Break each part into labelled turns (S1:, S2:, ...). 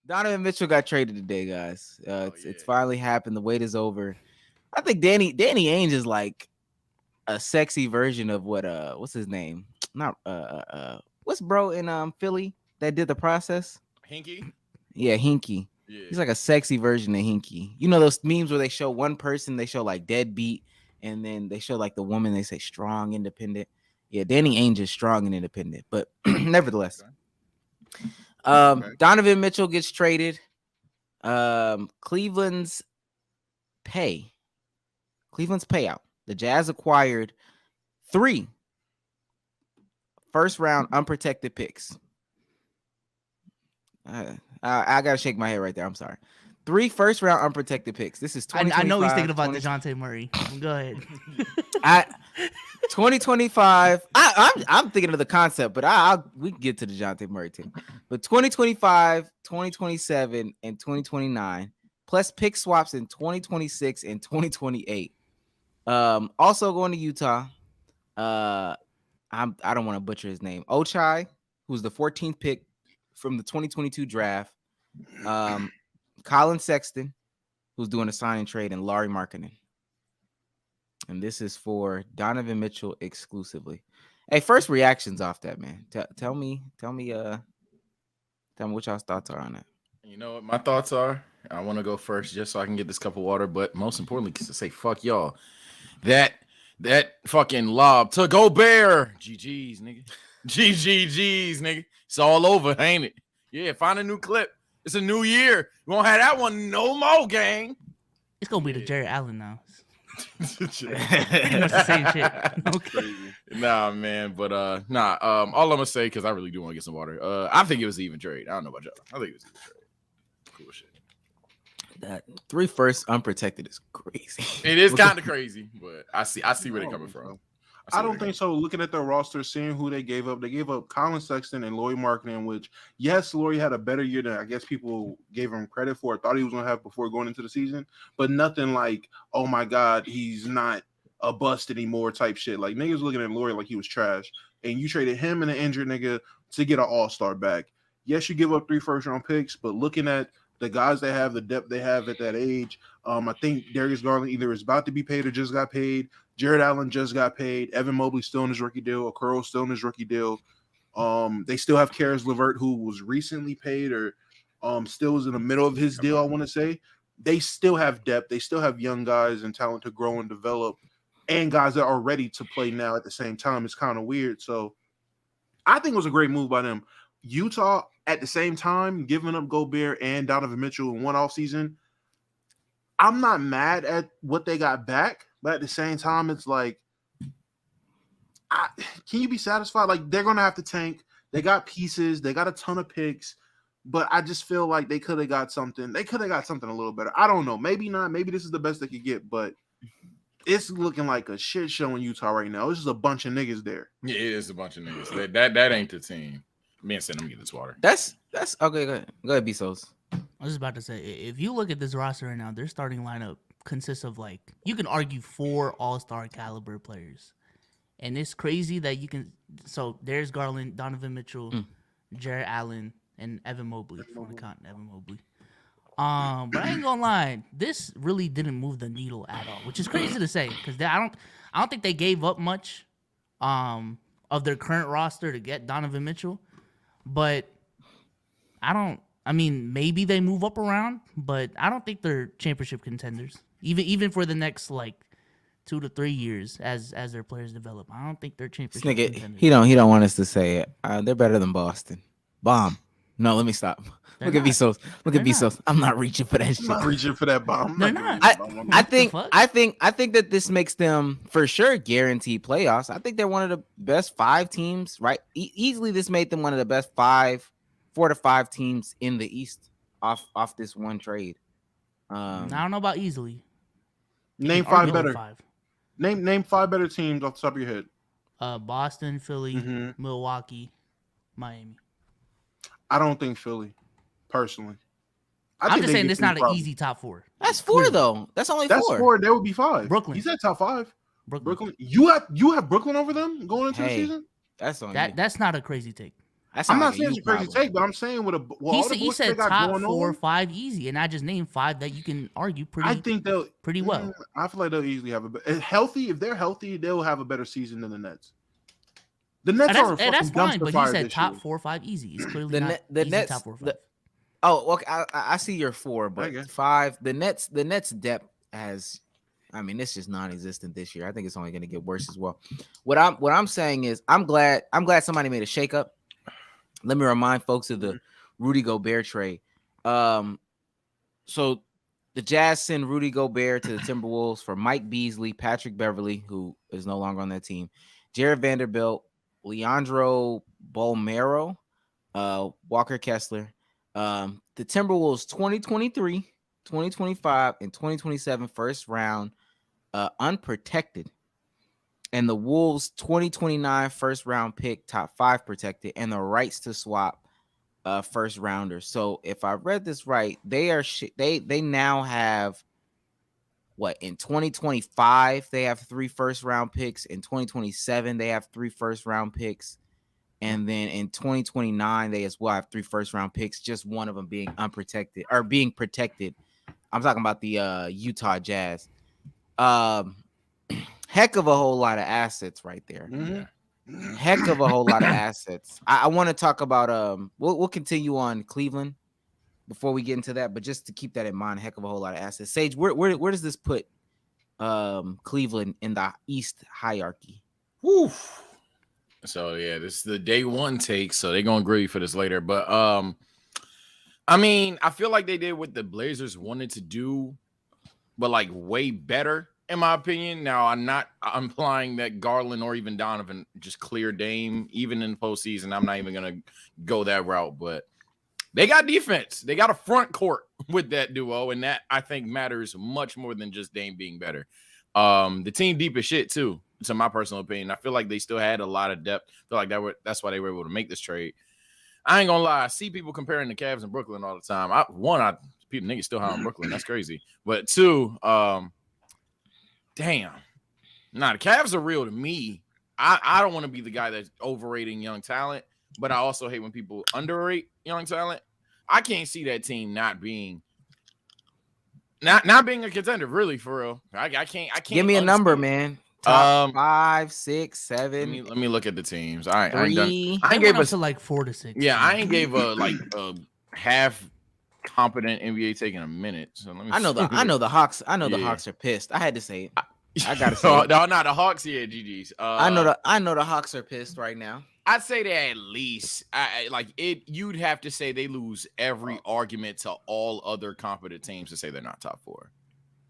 S1: Donovan Mitchell got traded today, guys.
S2: Oh
S1: It's
S2: yeah.
S1: finally happened. The wait is over. I think Danny Ainge is like a sexy version of what's his name? Not what's bro in Philly that did the process?
S2: Hinky.
S1: Yeah, Hinky. He's
S2: Yeah.
S1: like a sexy version of Hinky. You know those memes where they show one person, they show like deadbeat, and then they show like the woman, they say strong, independent. Yeah, Danny Ainge is strong and independent, but nevertheless,
S2: Okay.
S3: Okay.
S1: Donovan Mitchell gets traded. Cleveland's pay, Cleveland's payout. The Jazz acquired 3 first round unprotected picks. I gotta shake my head right there. I'm sorry. 3 first round unprotected picks. This is
S4: I know he's thinking
S1: 2025.
S4: about DeJounte Murray. Go ahead.
S1: I 2025. I'm thinking of the concept, but we can get to the DeJounte Murray too. But 2025, 2027, and 2029, plus pick swaps in 2026 and 2028. Also going to Utah. I don't want to butcher his name. Ochai, who's the 14th pick from the 2022 draft. Colin Sexton, who's doing a signing trade, and Laurie Markkinen. And this is for Donovan Mitchell exclusively. Hey, first reactions off that, man. Tell me what y'all's thoughts are on that.
S2: You know what my thoughts are? I want to go first just so I can get this cup of water, but most importantly, to say fuck y'all. That fucking lob to Gobert. GG's, nigga. GG's, nigga. It's all over, ain't it? Yeah, find a new clip. It's a new year. You won't have that one no more, gang.
S4: It's gonna be the Jared Allen now.
S2: Pretty
S4: much the same shit. Okay.
S2: Nah, man, but all I'm gonna say, because I really do want to get some water. I think it was even trade. I don't know about y'all. I think it was even trade. Cool shit.
S1: That 3 first unprotected is crazy.
S2: It is kind of crazy, but I see where they're coming from.
S3: I don't think so. Looking at their roster, seeing who they gave up Colin Sexton and Laurie Markkinen, which, yes, Laurie had a better year than I guess people gave him credit for. Thought he was going to have before going into the season, but nothing like, oh my God, he's not a bust anymore type shit. Like, niggas looking at Laurie like he was trash, and you traded him and an injured nigga to get an all-star back. Yes, you give up 3 first-round picks, but looking at the guys they have, the depth they have at that age, I think Darius Garland either is about to be paid or just got paid. Jared Allen just got paid. Evan Mobley still in his rookie deal. Okoro still in his rookie deal. They still have Karis LeVert, who was recently paid or still was in the middle of his deal, I want to say. They still have depth. They still have young guys and talent to grow and develop, and guys that are ready to play now at the same time. It's kind of weird. So I think it was a great move by them. Utah, at the same time, giving up Gobert and Donovan Mitchell in one offseason, I'm not mad at what they got back, but at the same time, it's like, can you be satisfied? Like, they're going to have to tank. They got pieces. They got a ton of picks, but I just feel like they could have got something. They could have got something a little better. I don't know. Maybe not. Maybe this is the best they could get, but it's looking like a shit show in Utah right now. It's just a bunch of niggas there.
S2: Yeah, it is a bunch of niggas. That ain't the team. Me and Sam, let me get this water.
S1: That's okay. Go ahead, Bezos.
S4: I was just about to say, if you look at this roster right now, their starting lineup consists of, like, you can argue 4 all-star caliber players. And it's crazy that you can. So there's Garland, Donovan Mitchell, Jared Allen, and Evan Mobley. If you want to count Evan Mobley. But I ain't gonna lie, this really didn't move the needle at all, which is crazy to say because I don't think they gave up much of their current roster to get Donovan Mitchell. But I mean, maybe they move up around, but I don't think they're championship contenders. Even for the next, like, 2 to 3 years as their players develop. I don't think they're championship contenders.
S1: He don't want us to say it. They're better than Boston. Bomb. No, let me stop. Look at Bezos. I'm not reaching for that shit.
S3: I'm not reaching for that bomb.
S4: They're not.
S1: I think that this makes them for sure guaranteed playoffs. I think they're one of the best 5 teams, right? Easily, this made them one of the best 4 to 5 teams in the East off this one trade.
S4: I don't know about easily.
S3: Name 5 better. Name 5 better teams off the top of your head.
S4: Boston, Philly, Milwaukee, Miami.
S3: I don't think Philly, personally.
S4: I'm just saying it's not an easy top 4.
S1: That's 4 though. That's only 4.
S3: That's 4. That would be 5.
S4: Brooklyn.
S3: He said top 5.
S4: Brooklyn.
S3: You have Brooklyn over them going into the season?
S1: That's on
S4: That's not a crazy take.
S1: That
S3: I'm
S1: sounds
S3: not
S1: like
S3: saying it's
S1: you
S3: a crazy
S1: problem.
S3: take, but I'm saying with
S4: He
S3: all the
S4: said he
S3: bullshit they
S4: said
S3: got
S4: top
S3: going
S4: 4 or
S3: on,
S4: 5 easy, and I just named 5 that you can argue
S3: I think they'll
S4: pretty well.
S3: I feel like they'll easily have healthy. If they're healthy, they'll have a better season than the Nets. The Nets are a
S4: That's
S3: fucking
S4: fine,
S3: dumpster
S4: but he
S3: fire
S4: said
S3: this
S4: top
S3: year.
S4: 4 or 5 easy. It's clearly
S1: The
S4: not
S1: net, the
S4: easy
S1: Nets.
S4: top 4 or 5.
S1: Okay, I see your 4, but
S3: guess.
S1: 5. The Nets depth has. I mean, it's just non-existent this year. I think it's only going to get worse as well. What I'm saying is, I'm glad somebody made a shakeup. Let me remind folks of the Rudy Gobert trade. So the Jazz send Rudy Gobert to the Timberwolves for Mike Beasley, Patrick Beverly, who is no longer on that team, Jared Vanderbilt, Leandro Bolmero, Walker Kessler. The Timberwolves 2023, 2025, and 2027 first round unprotected. And the Wolves 2029 first round pick, top 5 protected, and the rights to swap first rounders. So if I read this right, they now have what in 2025 they have 3 first round picks. In 2027 they have 3 first round picks, and then in 2029 they as well have 3 first round picks. Just one of them being unprotected or being protected. I'm talking about the Utah Jazz. Heck of a whole lot of assets right there.
S3: Mm-hmm.
S1: Heck of a whole lot of assets. I want to talk about we'll continue on Cleveland before we get into that, but just to keep that in mind, heck of a whole lot of assets. Sage, where does this put Cleveland in the East hierarchy?
S2: Woo. So yeah, this is the day 1 take, so they're gonna agree for this later. But I mean, I feel like they did what the Blazers wanted to do, but like way better. In my opinion, now I'm not implying that Garland or even Donovan just clear Dame, even in the postseason. I'm not even gonna go that route, but they got defense. They got a front court with that duo, and that I think matters much more than just Dame being better. The team deep as shit too, to my personal opinion. I feel like they still had a lot of depth. I feel like that's why they were able to make this trade. I ain't gonna lie. I see people comparing the Cavs and Brooklyn all the time. People niggas still high on Brooklyn. That's crazy. But 2, damn. Nah, the Cavs are real to me. I don't want to be the guy that's overrating young talent, but I also hate when people underrate young talent. I can't see that team not being a contender, really, for real. I can't
S1: Give me a number, man. Top 5, 6, 7.
S2: Let me look at the teams. All right,
S1: 3.
S2: I
S4: They
S2: ain't
S4: went
S2: gave
S4: up to like 4 to 6.
S2: Yeah, I ain't gave a half competent NBA taking a minute. So let me.
S1: I know the Hawks. The Hawks are pissed. I had to say it. I gotta say it.
S2: No, the Hawks. Yeah, GG's.
S1: I know the Hawks are pissed right now.
S2: I'd say that at least, you'd have to say they lose every argument to all other competent teams to say they're not top 4.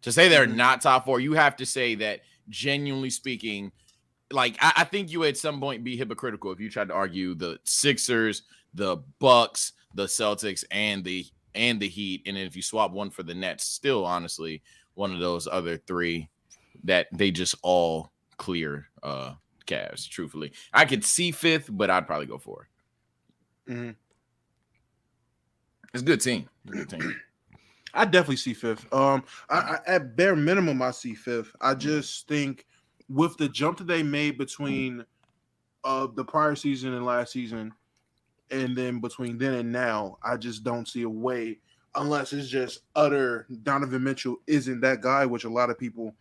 S2: To say they're not top 4, you have to say that, genuinely speaking, like I think you at some point be hypocritical if you tried to argue the Sixers, the Bucks, the Celtics, and the Heat, and then if you swap one for the Nets, still honestly one of those other 3 that they just all clear Cavs. Truthfully, I could see 5th, but I'd probably go 4.
S3: Mm-hmm.
S2: It's a good team.
S3: I definitely see 5th. I at bare minimum, I see 5th. I just think with the jump that they made between the prior season and last season, and then between then and now, I just don't see a way, unless it's just utter Donovan Mitchell isn't that guy, which a lot of people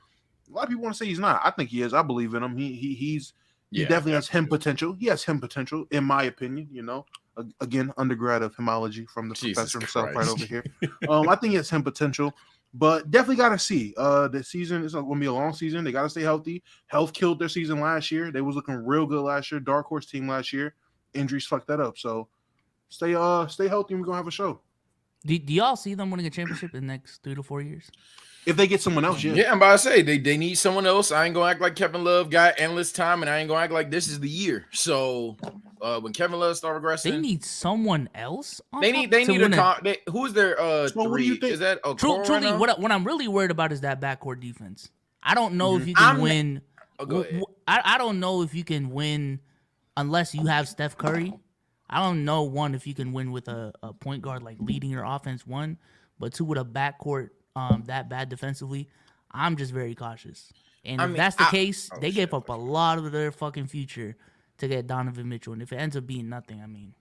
S3: want to say he's not. I think he is. I believe in him. He definitely has him potential. He has him potential, in my opinion. You know, again, undergrad of hemology from the professor himself right over here. I think he has him potential, but definitely got to see. The season is going to be a long season. They got to stay healthy. Health killed their season last year. They was looking real good last year. Dark horse team last year. Injuries fucked that up. So stay healthy, and we're gonna have a show.
S4: Do y'all see them winning a championship in the next 3 to 4 years?
S3: If they get someone else,
S2: yeah, I'm about to say they need someone else. I ain't gonna act like Kevin Love got endless time, and I ain't gonna act like this is the year. So when Kevin Love start regressing,
S4: They need someone else.
S2: They need who's their
S3: So
S2: 3?
S3: what do you think?
S2: Is that
S4: truly
S2: right
S4: what I'm really worried about is that backcourt defense. I don't know if you can win.
S2: Go ahead.
S4: I don't know if you can win unless you have Steph Curry. I don't know, if you can win with a point guard like leading your offense, but 2 with a backcourt that bad defensively. I'm just very cautious. And if that's the case, they gave up a lot of their fucking future to get Donovan Mitchell. And if it ends up being nothing, I mean,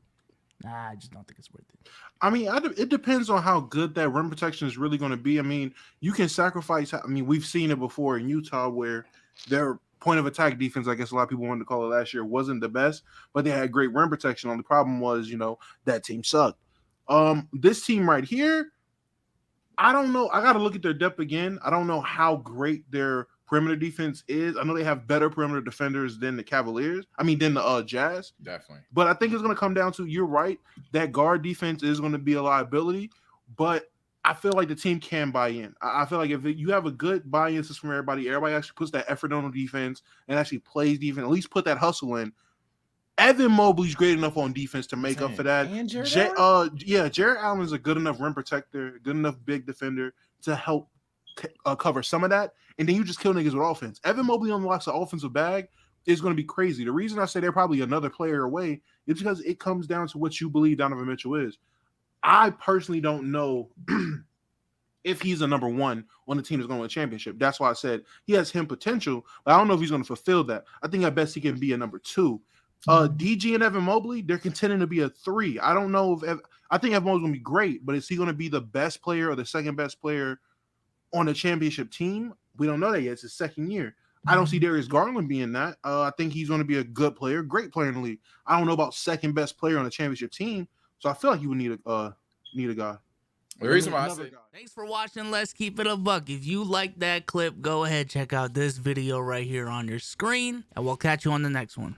S4: Nah, I just don't think it's worth it.
S3: I mean, it depends on how good that rim protection is really going to be. I mean, you can sacrifice. I mean, we've seen it before in Utah where their point of attack defense, I guess a lot of people wanted to call it last year, wasn't the best, but they had great rim protection. The problem was, that team sucked. This team right here, I don't know. I got to look at their depth again. I don't know how great their perimeter defense is. I know they have better perimeter defenders than the Cavaliers. I mean, than the Jazz.
S2: Definitely.
S3: But I think it's going to come down to, you're right, that guard defense is going to be a liability. But I feel like the team can buy in. I feel like if you have a good buy-in system from everybody actually puts that effort on the defense and actually plays defense, at least put that hustle in. Evan Mobley's great enough on defense to make up for that.
S2: And Jared Allen?
S3: Jared Allen's a good enough rim protector, good enough big defender to help cover some of that. And then you just kill niggas with offense. Evan Mobley unlocks the offensive bag is going to be crazy. The reason I say they're probably another player away is because it comes down to what you believe Donovan Mitchell is. I personally don't know if he's a number one on the team that's going to win a championship. That's why I said he has him potential, but I don't know if he's going to fulfill that. I think at best he can be a number two. DG and Evan Mobley, they're contending to be a 3. I don't know if I think Evan Mobley's going to be great, but is he going to be the best player or the second best player on a championship team? We don't know that yet. It's his second year. I don't see Darius Garland being that. I think he's going to be a good player, great player in the league. I don't know about second best player on a championship team, so I feel like you would need a guy.
S2: The reason why I say
S4: Thanks for watching. Let's keep it a buck. If you like that clip, go ahead, check out this video right here on your screen, and we'll catch you on the next one.